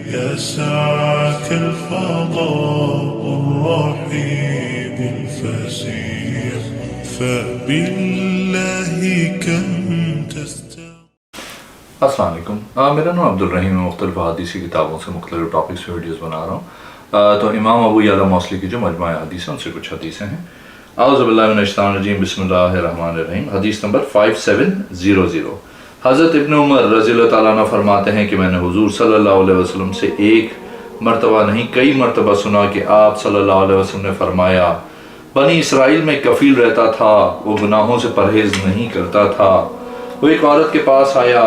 يسعك الفضاء الرحيم الفسيح فبالله كم السلام علیکم. میرا نام عبدالرحیم ہے. مختلف حدیثی کتابوں سے مختلف ٹاپکس پہ ویڈیوز بنا رہا ہوں. تو امام ابو یعلا موصلی کی جو مجموعہ حدیث ہیں ان سے کچھ حدیثیں ہیں. اعوذ باللہ من الشیطان الرجیم. بسم اللہ الرحمن الرحیم. حدیث نمبر 5700. حضرت ابن عمر رضی اللہ تعالیٰ عنہ فرماتے ہیں کہ میں نے حضور صلی اللہ علیہ وسلم سے ایک مرتبہ نہیں کئی مرتبہ سنا کہ آپ صلی اللہ علیہ وسلم نے فرمایا بنی اسرائیل میں کفیل رہتا تھا، وہ گناہوں سے پرہیز نہیں کرتا تھا. وہ ایک عورت کے پاس آیا،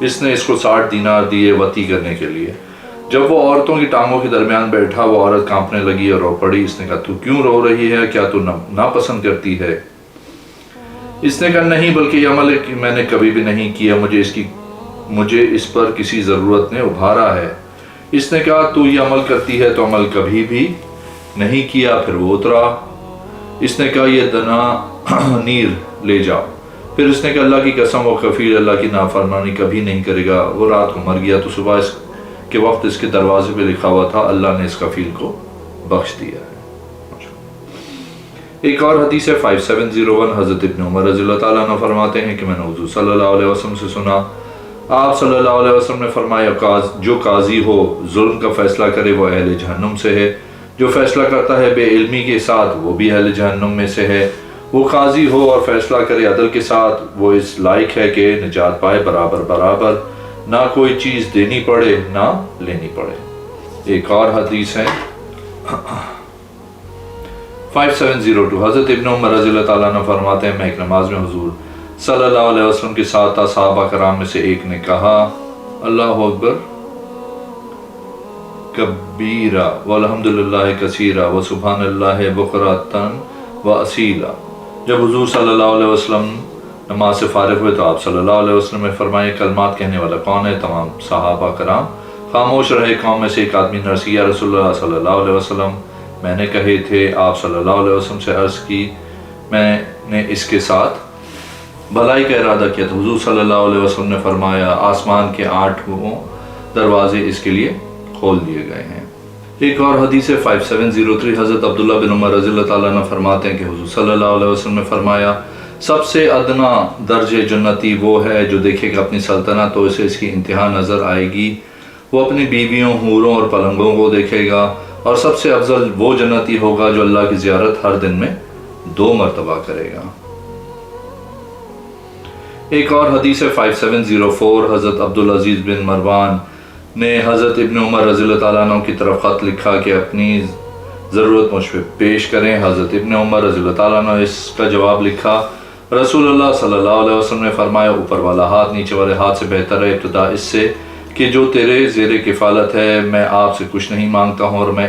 اس نے اس کو 60 دینار دیے وطی کرنے کے لیے. جب وہ عورتوں کی ٹانگوں کے درمیان بیٹھا وہ عورت کانپنے لگی اور رو پڑی. اس نے کہا تو کیوں رو رہی ہے؟ کیا تو ناپسند کرتی ہے؟ اس نے کہا نہیں، بلکہ یہ عمل میں نے کبھی بھی نہیں کیا، مجھے اس پر کسی ضرورت نے ابھارا ہے. اس نے کہا تو یہ عمل کرتی ہے تو عمل کبھی بھی نہیں کیا. پھر وہ اترا. اس نے کہا یہ دنا نیر لے جاؤ. پھر اس نے کہا اللہ کی قسم وہ کفیل اللہ کی نافرمانی کبھی نہیں کرے گا. وہ رات کو مر گیا تو صبح اس کے وقت اس کے دروازے پہ لکھا ہوا تھا اللہ نے اس کفیل کو بخش دیا ہے. ایک اور حدیث ہے 5701. حضرت ابن عمر رضی اللہ تعالیٰ عنہ فرماتے ہیں کہ میں نے حضور صلی اللہ علیہ وسلم سے سنا، آپ صلی اللہ علیہ وسلم نے فرمایا جو قاضی ہو ظلم کا فیصلہ کرے وہ اہل جہنم سے ہے، جو فیصلہ کرتا ہے بے علمی کے ساتھ وہ بھی اہل جہنم میں سے ہے. وہ قاضی ہو اور فیصلہ کرے عدل کے ساتھ وہ اس لائق ہے کہ نجات پائے برابر برابر، نہ کوئی چیز دینی پڑے نہ لینی پڑے. ایک اور حدیث ہے 5702. حضرت ابن عمر رضی اللہ تعالیٰ عنہ فرماتے ہیں میں ایک نماز میں حضور صلی اللہ علیہ وسلم کے ساتھ تھا. صحابہ کرام میں سے ایک نے کہا اللہ اکبر کبیرہ والحمدللہ کثیرہ وسبحان اللہ بکرۃ واصیلا. جب حضور صلی اللہ علیہ وسلم نماز سے فارغ ہوئے تو آپ صلی اللہ علیہ وسلم نے فرمایا کلمات کہنے والا کون ہے؟ تمام صحابہ کرام خاموش رہے. قوم میں سے ایک آدمی نے عرض کیا یا رسول اللہ صلی اللہ علیہ وسلم میں نے کہے تھے. آپ صلی اللہ علیہ وسلم سے عرض کی میں نے اس کے ساتھ بھلائی کا ارادہ کیا. تو حضور صلی اللہ علیہ وسلم نے فرمایا آسمان کے 8 دروازے اس کے لیے کھول دیے گئے ہیں. ایک اور حدیث ہے 5703. حضرت عبداللہ بن عمر رضی اللہ تعالیٰ عنہ فرماتے ہیں کہ حضور صلی اللہ علیہ وسلم نے فرمایا سب سے ادنا درجے جنتی وہ ہے جو دیکھے گا اپنی سلطنت تو اسے اس کی انتہا نظر آئے گی. وہ اپنی بیویوں حوروں اور پلنگوں کو دیکھے گا. اور سب سے افضل وہ جنتی ہوگا جو اللہ کی زیارت ہر دن میں 2 مرتبہ کرے گا. ایک اور حدیث ہے 5704. حضرت عبدالعزیز بن مروان نے حضرت ابن عمر رضی اللہ تعالیٰ عنہ کی طرف خط لکھا کہ اپنی ضرورت مجھ پہ پیش کریں. حضرت ابن عمر رضی اللہ تعالیٰ عنہ اس کا جواب لکھا رسول اللہ صلی اللہ علیہ وسلم نے فرمایا اوپر والا ہاتھ نیچے والے ہاتھ سے بہتر ہے ابتدا اس سے کہ جو تیرے زیر کفالت ہے. میں آپ سے کچھ نہیں مانگتا ہوں اور میں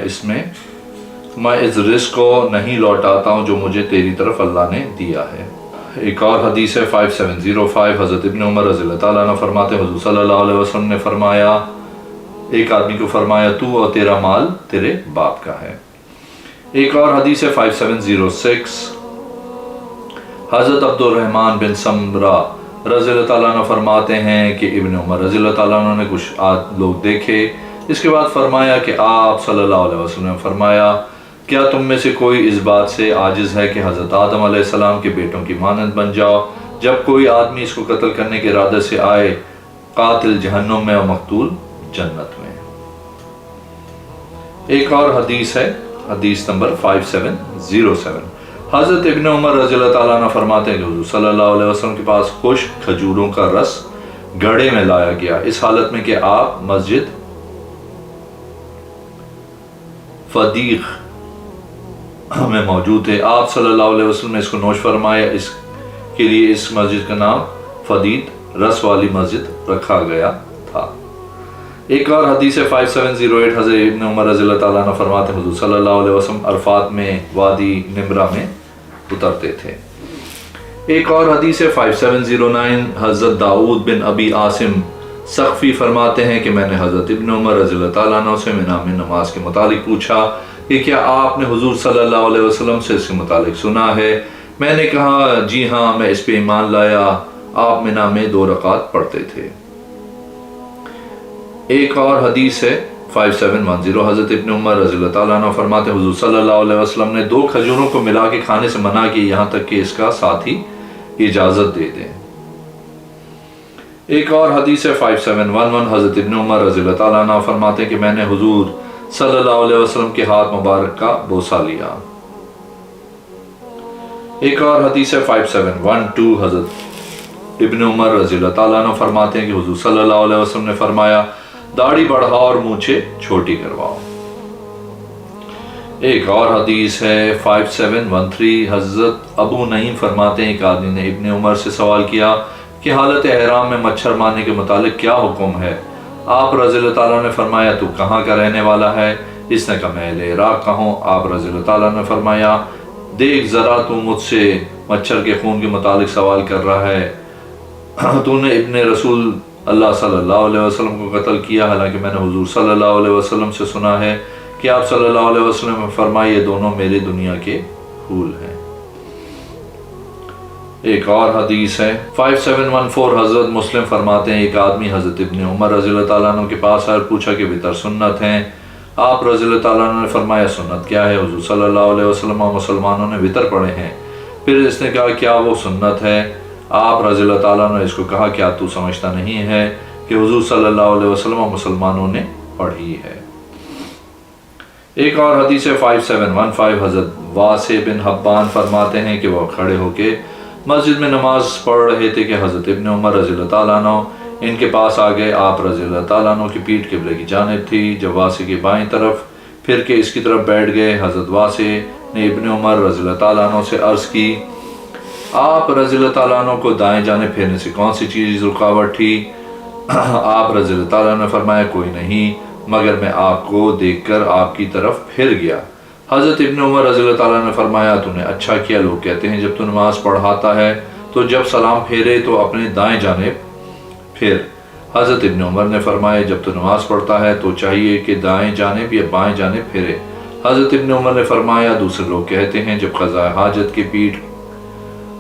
اس رزق کو نہیں لوٹاتا ہوں جو مجھے تیری طرف اللہ نے دیا ہے. ایک اور حدیث ہے 5705. حضرت ابن عمر رضی اللہ تعالیٰ عنہ فرماتے ہیں حضور صلی اللہ علیہ وسلم نے فرمایا ایک آدمی کو فرمایا تو اور تیرا مال تیرے باپ کا ہے. ایک اور حدیث ہے 5706. حضرت عبد الرحمن بن سمرہ رضی اللہ تعالیٰ عنہ فرماتے ہیں کہ ابن عمر رضی اللہ تعالیٰ عنہ نے کچھ لوگ دیکھے. اس کے بعد فرمایا کہ آپ صلی اللہ علیہ وسلم نے فرمایا کیا تم میں سے کوئی اس بات سے عاجز ہے کہ حضرت آدم علیہ السلام کے بیٹوں کی مانند بن جاؤ؟ جب کوئی آدمی اس کو قتل کرنے کے ارادے سے آئے قاتل جہنم میں اور مقتول جنت میں. ایک اور حدیث ہے حدیث نمبر 5707. حضرت ابن عمر رضی اللہ تعالیٰ عنہ فرماتے ہیں کہ حضور صلی اللہ علیہ وسلم کے پاس خشک کھجوروں کا رس گھڑے میں لایا گیا اس حالت میں کہ آپ مسجد فدیق میں موجود تھے. آپ صلی اللہ علیہ وسلم نے اس کو نوش فرمایا. اس کے لیے اس مسجد کا نام فدید رس والی مسجد رکھا گیا تھا. ایک اور حدیث ہے 5708. حضرت ابن عمر رضی اللہ تعالیٰ عنہ فرماتے ہیں حضور صلی اللہ علیہ وسلم عرفات میں وادی نمرہ میں اترتے تھے. ایک اور حدیث ہے 5709. حضرت داؤد بن ابی عاصم سقفی فرماتے ہیں کہ میں نے حضرت ابن عمر رضی اللہ تعالیٰ عنہ سے نام نماز کے متعلق پوچھا کہ کیا آپ نے حضور صلی اللہ علیہ وسلم سے اس کے متعلق سنا ہے؟ میں نے کہا جی ہاں میں اس پہ ایمان لایا. آپ منہ میں 2 رکعت پڑھتے تھے. ایک اور حدیث ہے 5710 حضرت ابن عمر رضی اللہ تعالیٰ عنہ فرماتے ہیں حضور صلی اللہ علیہ وسلم نے 2 کھجوروں کو ملا کے کھانے سے منع کی یہاں تک کہ اس کا ساتھی اجازت دے دیں۔ ایک اور حدیث ہے 5711 حضرت ابن عمر رضی اللہ تعالیٰ عنہ فرماتے ہیں کہ میں نے حضور صلی اللہ علیہ وسلم کے ہاتھ مبارک کا بوسہ لیا۔ ایک اور حدیث ہے 5712 حضرت ابن عمر رضی اللہ تعالیٰ عنہ فرماتے ہیں کہ حضور صلی اللہ علیہ وسلم نے فرمایا داڑھی بڑھاؤ اور مونچھیں چھوٹی کرواؤ۔ ایک اور حدیث ہے 5713 حضرت ابو نعیم فرماتے ہیں ایک آدمی نے ابن عمر سے سوال کیا کہ حالت احرام میں مچھر مارنے کے متعلق کیا حکم ہے؟ آپ رضی اللہ تعالیٰ نے فرمایا تو کہاں کا رہنے والا ہے؟ اس نے کہا میں اہل عراق کا ہوں۔ آپ رضی اللہ تعالیٰ نے فرمایا دیکھ ذرا تو مجھ سے مچھر کے خون کے متعلق سوال کر رہا ہے، تو نے ابن رسول اللہ صلی اللہ علیہ وسلم کو قتل کیا، حالانکہ میں نے حضور صلی اللہ علیہ وسلم سے سنا ہے کہ آپ صلی اللہ علیہ وسلم نے فرمایا یہ دونوں میرے دنیا کے پھول ہیں۔ ایک اور حدیث ہے 5714 حضرت مسلم فرماتے ہیں ایک آدمی حضرت ابن عمر رضی اللہ تعالیٰ عنہ کے پاس آیا، پوچھا کہ وتر سنت ہیں؟ آپ رضی اللہ تعالیٰ عنہ نے فرمایا سنت کیا ہے؟ حضور صلی اللہ علیہ وسلم اور مسلمانوں نے وتر پڑھے ہیں۔ پھر اس نے کہا کیا وہ سنت ہے؟ آپ رضی اللہ تعالیٰ نے اس کو کہا کیا تو سمجھتا نہیں ہے کہ حضور صلی اللہ علیہ وسلم اور مسلمانوں نے پڑھی ہے؟ ایک اور حدیث 5715 حضرت واسع بن حبان فرماتے ہیں کہ وہ کھڑے ہو کے مسجد میں نماز پڑھ رہے تھے کہ حضرت ابن عمر رضی اللہ تعالیٰ عنہ ان کے پاس آ گئے۔ آپ رضی اللہ تعالیٰ عنہ کی پیٹھ قبلے کی جانب تھی، جب واسع کی بائیں طرف پھر کے اس کی طرف بیٹھ گئے۔ حضرت واسع نے ابن عمر رضی اللہ تعالیٰ عنہ سے عرض کی آپ رضی اللہ تعالیٰ عنہ کو دائیں جانب پھیرنے سے کون سی چیز رکاوٹ تھی؟ آپ رضی اللہ تعالیٰ عنہ نے فرمایا کوئی نہیں، مگر میں آپ کو دیکھ کر آپ کی طرف پھر گیا۔ حضرت ابن عمر رضی اللہ تعالیٰ نے فرمایا تو نے اچھا کیا، لوگ کہتے ہیں جب تو نماز پڑھاتا ہے تو جب سلام پھیرے تو اپنے دائیں جانب پھر۔ حضرت ابن عمر نے فرمایا جب تو نماز پڑھتا ہے تو چاہیے کہ دائیں جانب یا بائیں جانب پھیرے۔ حضرت ابن عمر نے فرمایا دوسرے لوگ کہتے ہیں جب قضاء حاجت کی پیٹھ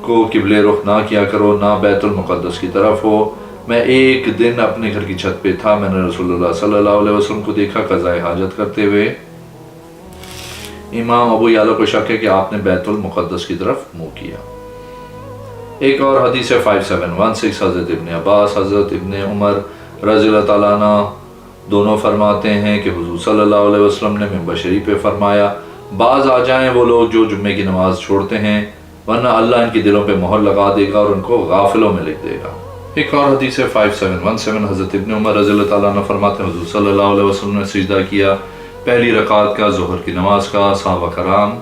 کو قبلے رخ نہ کیا کرو، نہ بیت المقدس کی طرف ہو۔ میں ایک دن اپنے گھر کی چھت پہ تھا، میں نے رسول اللہ صلی اللہ علیہ وسلم کو دیکھا قضاء حاجت کرتے ہوئے۔ امام ابو یعلا کو شک ہے کہ آپ نے بیت المقدس کی طرف منہ کیا۔ ایک اور حدیث 5716 حضرت ابن عباس حضرت ابن عمر رضی اللہ تعالیٰ عنہ دونوں فرماتے ہیں کہ حضور صلی اللہ علیہ وسلم نے منبر شریف پہ فرمایا بعض آ جائیں وہ لوگ جو جمعے کی نماز چھوڑتے ہیں، ورنہ اللہ ان کی دلوں پہ مہر لگا دے گا اور ان کو غافلوں میں لکھ دے گا۔ ایک اور حدیث 5717 حضرت ابن عمر رضی اللہ تعالیٰ عنہ فرماتے ہیں حضور صلی اللہ علیہ وسلم نے سجدہ کیا پہلی رکعت کا ظہر کی نماز کا۔ صحابہ کرام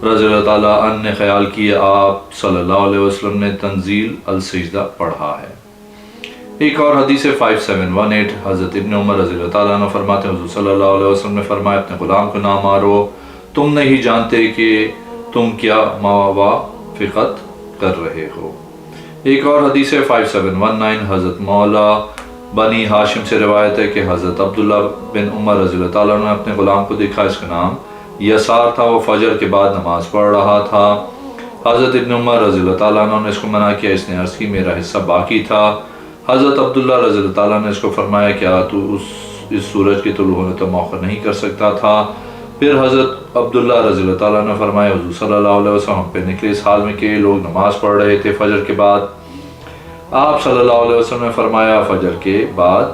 رضی اللہ تعالیٰ عنہ نے خیال کیا آپ صلی اللہ علیہ وسلم نے تنزیل السجدہ پڑھا ہے۔ ایک اور حدیث 5718 حضرت ابن عمر رضی اللہ تعالیٰ عنہ فرماتے ہیں حضور صلی اللہ علیہ وسلم نے فرمایا اپنے غلام کو نہ مارو، تم نہیں جانتے کہ تم کیا موافقت کر رہے ہو۔ ایک اور حدیث 5719 حضرت مولا بنی ہاشم سے روایت ہے کہ حضرت عبداللہ بن عمر رضی اللہ تعالیٰ عنہ نے اپنے غلام کو دیکھا، اس کا نام یسار تھا، وہ فجر کے بعد نماز پڑھ رہا تھا۔ حضرت ابن عمر رضی اللہ تعالیٰ عنہ نے اس کو منع کیا، اس نے عرض کی میرا حصہ باقی تھا۔ حضرت عبداللہ رضی اللہ تعالیٰ نے اس کو فرمایا کیا تو اس سورج کے طلوع ہونے تو موخر نہیں کر سکتا تھا؟ پھر حضرت عبداللہ رضی اللہ تعالیٰ نے فرمایا حضور صلی اللہ علیہ وسلم ہم پہ نکلے اس حال میں کہ لوگ نماز پڑھ رہے تھے فجر کے بعد۔ آپ صلی اللہ علیہ وسلم نے فرمایا فجر کے بعد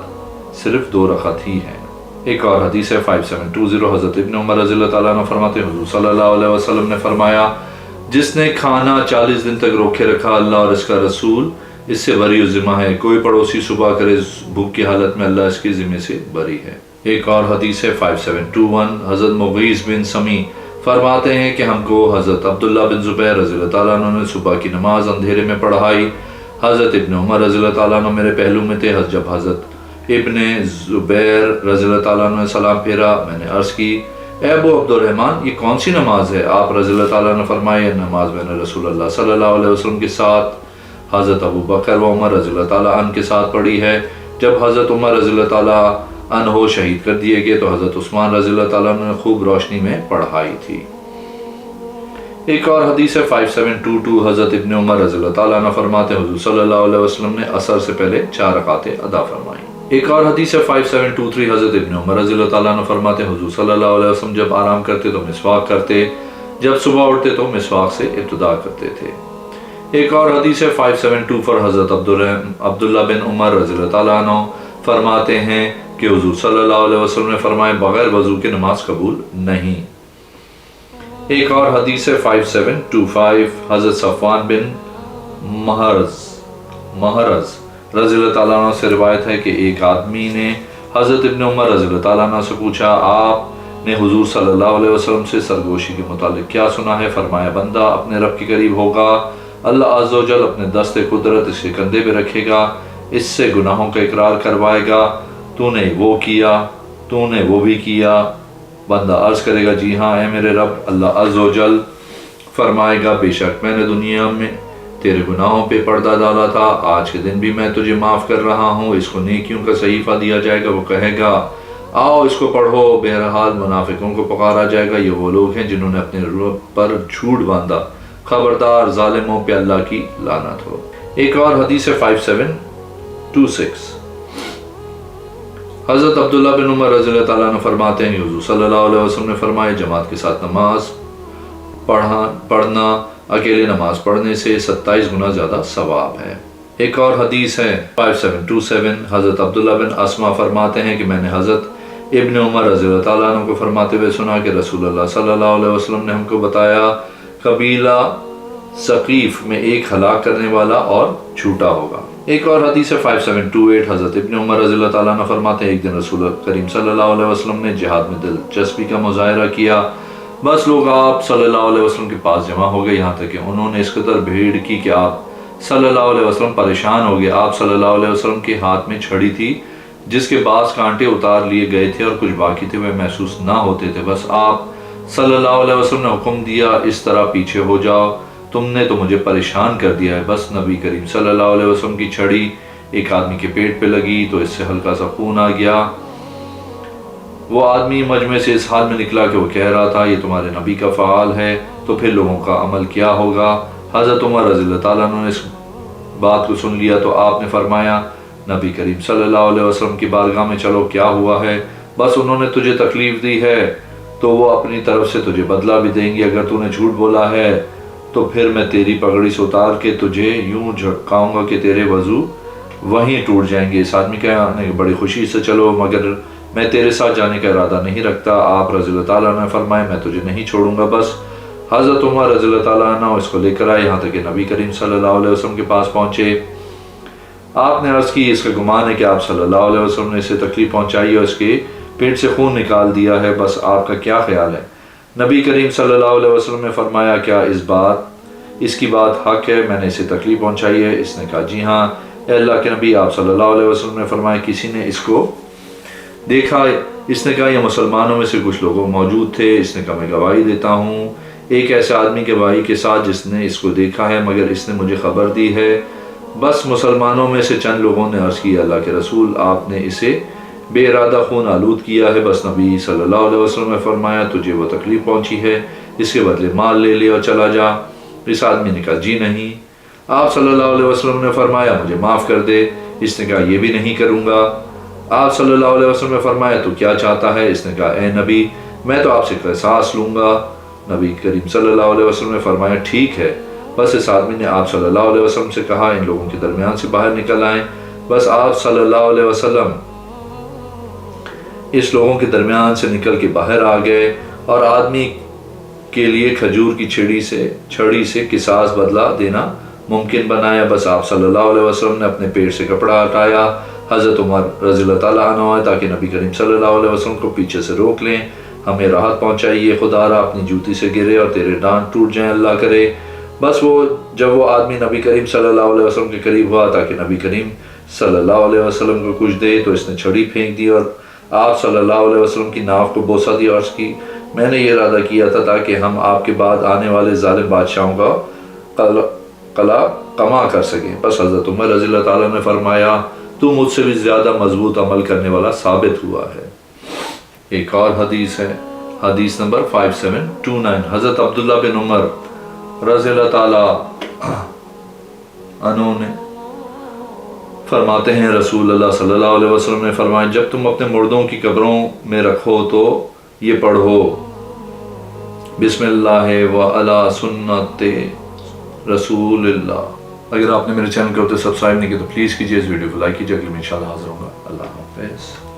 صرف 2 رکعت ہی ہیں۔ ایک اور حدیث 5720 حضرت ابن عمر رضی اللہ تعالیٰ عنہ فرماتے ہیں حضور صلی اللہ علیہ وسلم نے فرمایا جس نے کھانا 40 دن تک روکے رکھا اللہ اور اس کا رسول اس سے بری ذمہ ہے، کوئی پڑوسی صبح کرے بھوک کی حالت میں اللہ اس کے ذمے سے بری ہے۔ ایک اور حدیث 5721 حضرت مغیث بن سمی فرماتے ہیں کہ ہم کو حضرت عبداللہ بن زبیر رضی اللہ تعالیٰ عنہ نے صبح کی نماز اندھیرے میں پڑھائی۔ حضرت ابن عمر رضی اللہ تعالیٰ عنہ میرے پہلو میں تھے، جب حضرت ابن زبیر رضی اللہ تعالیٰ عنہ نے سلام پھیرا میں نے عرض کی اے ابو عبد الرحمن یہ کون سی نماز ہے؟ آپ رضی اللہ تعالیٰ نے فرمایا یہ نماز میں نے رسول اللہ صلی اللہ علیہ وسلم کے ساتھ حضرت ابو بکر و عمر رضی اللہ تعالیٰ عنہ کے ساتھ پڑھی ہے۔ جب حضرت عمر رضی اللہ تعالیٰ عنہ شہید کر دیے گئے تو حضرت عثمان رضی اللہ تعالیٰ عنہ نے خوب روشنی میں پڑھائی تھی۔ ایک اور حدیث 5722 حضرت ابن عمر رضی اللہ تعالیٰ عنہ فرماتے ہیں حضور صلی اللہ علیہ وسلم نے عصر سے پہلے 4 رکعتیں ادا فرمائیں۔ ایک اور حدیث ہے 5723 حضرت ابن عمر رضی اللہ تعالیٰ عنہ فرماتے ہیں حضور صلی اللہ علیہ وسلم جب آرام کرتے تو مسواک کرتے، جب صبح اٹھتے تو مسواک سے ابتدا کرتے تھے۔ ایک اور حدیث ہے 5724 حضرت عبداللہ بن عمر رضی اللہ تعالیٰ عنہ فرماتے ہیں کہ حضور صلی اللہ علیہ وسلم نے فرمایا بغیر وضو کے نماز قبول نہیں۔ ایک اور حدیث ہے 5725 حضرت صفوان بن محرز رضی اللہ تعالیٰ عنہ سے روایت ہے کہ ایک آدمی نے حضرت ابن عمر رضی اللہ تعالیٰ عنہ سے پوچھا آپ نے حضور صلی اللہ علیہ وسلم سے سرگوشی کے متعلق کیا سنا ہے؟ فرمایا بندہ اپنے رب کے قریب ہوگا، اللہ عز و جل اپنے دست قدرت اس کے کندھے پہ رکھے گا، اس سے گناہوں کا اقرار کروائے گا، تو نے وہ کیا، تو نے وہ بھی کیا۔ بندہ عرض کرے گا جی ہاں اے میرے رب، اللہ عز و جل فرمائے گا بے شک میں نے دنیا میں تیرے گناہوں پہ پردہ ڈالا تھا، آج کے دن بھی میں تجھے معاف کر رہا ہوں، اس کو نیکیوں کا صحیفہ دیا جائے گا۔ وہ کہے گا آؤ اس کو پڑھو۔ بہرحال منافقوں کو پکارا جائے گا، یہ وہ لوگ ہیں جنہوں نے اپنے رب پر جھوٹ باندھا، خبردار ظالموں پہ اللہ کی لعنت ہو۔ ایک اور حدیث ہے 5726 حضرت عبداللہ بن عمر رضی اللہ تعالیٰ عنہ فرماتے ہیں حضور صلی اللہ علیہ وسلم نے فرمایا جماعت کے ساتھ نماز پڑھنا اکیلے نماز پڑھنے سے 27 گنا زیادہ ثواب ہے۔ ایک اور حدیث ہے 5727 حضرت عبداللہ بن اسما فرماتے ہیں کہ میں نے حضرت ابن عمر رضی اللہ تعالیٰ عنہ کو فرماتے ہوئے سنا کہ رسول اللہ صلی اللہ علیہ وسلم نے ہم کو بتایا قبیلہ ثقیف میں ایک ہلاک کرنے والا اور جھوٹا ہوگا۔ ایک اور حدیث ہے 5728 حضرت ابن عمر رضی اللہ تعالیٰ عنہ فرماتے ہیں ایک دن رسول کریم صلی اللہ علیہ وسلم نے جہاد میں دلچسپی کا مظاہرہ کیا، بس لوگ آپ صلی اللہ علیہ وسلم کے پاس جمع ہو گئے، یہاں تک کہ انہوں نے اس قدر بھیڑ کی کہ آپ صلی اللہ علیہ وسلم پریشان ہو گئے۔ آپ صلی اللہ علیہ وسلم کے ہاتھ میں چھڑی تھی جس کے بعض کانٹے اتار لیے گئے تھے اور کچھ باقی تھے وہ محسوس نہ ہوتے تھے، بس آپ صلی اللہ علیہ وسلم نے حکم دیا اس طرح پیچھے ہو جاؤ، تم نے تو مجھے پریشان کر دیا ہے۔ بس نبی کریم صلی اللہ علیہ وسلم کی چھڑی ایک آدمی کے پیٹ پہ لگی تو اس سے ہلکا سا خون آ گیا۔ وہ آدمی مجمع سے اس حال میں نکلا کہ وہ کہہ رہا تھا یہ تمہارے نبی کا فعال ہے، تو پھر لوگوں کا عمل کیا ہوگا؟ حضرت عمر رضی اللہ تعالیٰ عنہ نے اس بات کو سن لیا تو آپ نے فرمایا نبی کریم صلی اللہ علیہ وسلم کی بارگاہ میں چلو، کیا ہوا ہے؟ بس انہوں نے تجھے تکلیف دی ہے تو وہ اپنی طرف سے تجھے بدلہ بھی دیں گے، اگر تو نے جھوٹ بولا ہے تو پھر میں تیری پگڑی سے اتار کے تجھے یوں جھٹکاؤں گا کہ تیرے وضو وہیں ٹوٹ جائیں گے۔ اس آدمی کہنے کہ بڑی خوشی سے چلو، مگر میں تیرے ساتھ جانے کا ارادہ نہیں رکھتا۔ آپ رضی اللہ تعالیٰ عنہ نے فرمایا میں تجھے نہیں چھوڑوں گا۔ بس حضرت عمر رضی اللہ تعالیٰ عنہ اس کو لے کر آئے، یہاں تک کہ نبی کریم صلی اللہ علیہ وسلم کے پاس پہنچے۔ آپ نے عرض کی اس کا گمان ہے کہ آپ صلی اللہ علیہ وسلم نے اسے تکلیف پہنچائی اور اس کے پیٹ سے خون نکال دیا ہے، بس آپ کا کیا خیال ہے؟ نبی کریم صلی اللہ علیہ وسلم نے فرمایا کیا اس کی بات حق ہے، میں نے اسے تکلیف پہنچائی ہے؟ اس نے کہا جی ہاں اے اللہ کے نبی۔ آپ صلی اللہ علیہ وسلم نے فرمایا کسی نے اس کو دیکھا؟ اس نے کہا یہ مسلمانوں میں سے کچھ لوگ موجود تھے۔ اس نے کہا میں گواہی دیتا ہوں ایک ایسے آدمی کے گواہی کے ساتھ جس نے اس کو دیکھا ہے، مگر اس نے مجھے خبر دی ہے۔ بس مسلمانوں میں سے چند لوگوں نے عرض کی اللہ کے رسول آپ نے اسے بے ارادہ خون آلود کیا ہے۔ بس نبی صلی اللہ علیہ وسلم نے فرمایا تجھے وہ تکلیف پہنچی ہے، اس کے بدلے مال لے لے اور چلا جا۔ اس آدمی نے کہا جی نہیں۔ آپ صلی اللہ علیہ وسلم نے فرمایا مجھے معاف کر دے۔ اس نے کہا یہ بھی نہیں کروں گا۔ آپ صلی اللہ علیہ وسلم نے فرمایا تو کیا چاہتا ہے؟ اس نے کہا اے نبی میں تو آپ سے قصاص لوں گا۔ نبی کریم صلی اللہ علیہ وسلم نے فرمایا ٹھیک ہے۔ بس اس آدمی نے آپ صلی اللہ علیہ وسلم سے کہا ان لوگوں کے درمیان سے باہر نکل آئیں۔ بس آپ صلی اللہ علیہ وسلم اس لوگوں کے درمیان سے نکل کے باہر آ گئے اور آدمی کے لیے کھجور کی چھڑی سے قصاص بدلہ دینا ممکن بنایا۔ بس آپ صلی اللہ علیہ وسلم نے اپنے پیٹ سے کپڑا ہٹایا۔ حضرت عمر رضی اللہ تعالیٰ عنہ آئے تاکہ نبی کریم صلی اللہ علیہ وسلم کو پیچھے سے روک لیں، ہمیں راحت پہنچائیے، خدا را اپنی جوتی سے گرے اور تیرے ڈانٹ ٹوٹ جائیں اللہ کرے۔ بس جب وہ آدمی نبی کریم صلی اللہ علیہ وسلم کے قریب ہوا تاکہ نبی کریم صلی اللہ علیہ وسلم کو کچھ دے تو اس نے چھڑی پھینک دی اور آپ صلی اللہ علیہ وسلم کی ناف کو بوسہ دیا اور اس کی میں نے یہ ارادہ کیا تھا تاکہ ہم آپ کے بعد آنے والے ظالم بادشاہوں کا قلع کما کر سکیں۔ بس حضرت عمر رضی اللہ تعالیٰ نے فرمایا تو مجھ سے بھی زیادہ مضبوط عمل کرنے والا ثابت ہوا ہے۔ ایک اور حدیث ہے، حدیث نمبر 5729 حضرت عبداللہ بن عمر رضی اللہ تعالیٰ عنہ نے فرماتے ہیں رسول اللہ صلی اللہ علیہ وسلم نے فرمایا جب تم اپنے مردوں کی قبروں میں رکھو تو یہ پڑھو بسم اللہ و علی سنت رسول اللہ۔ اگر آپ نے میرے چینل کو اب تک سبسکرائب نہیں کیا تو پلیز کیجیے، اس ویڈیو کو لائک کیجیے، اگلے میں انشاءاللہ حاضر ہوں گا۔ اللہ حافظ۔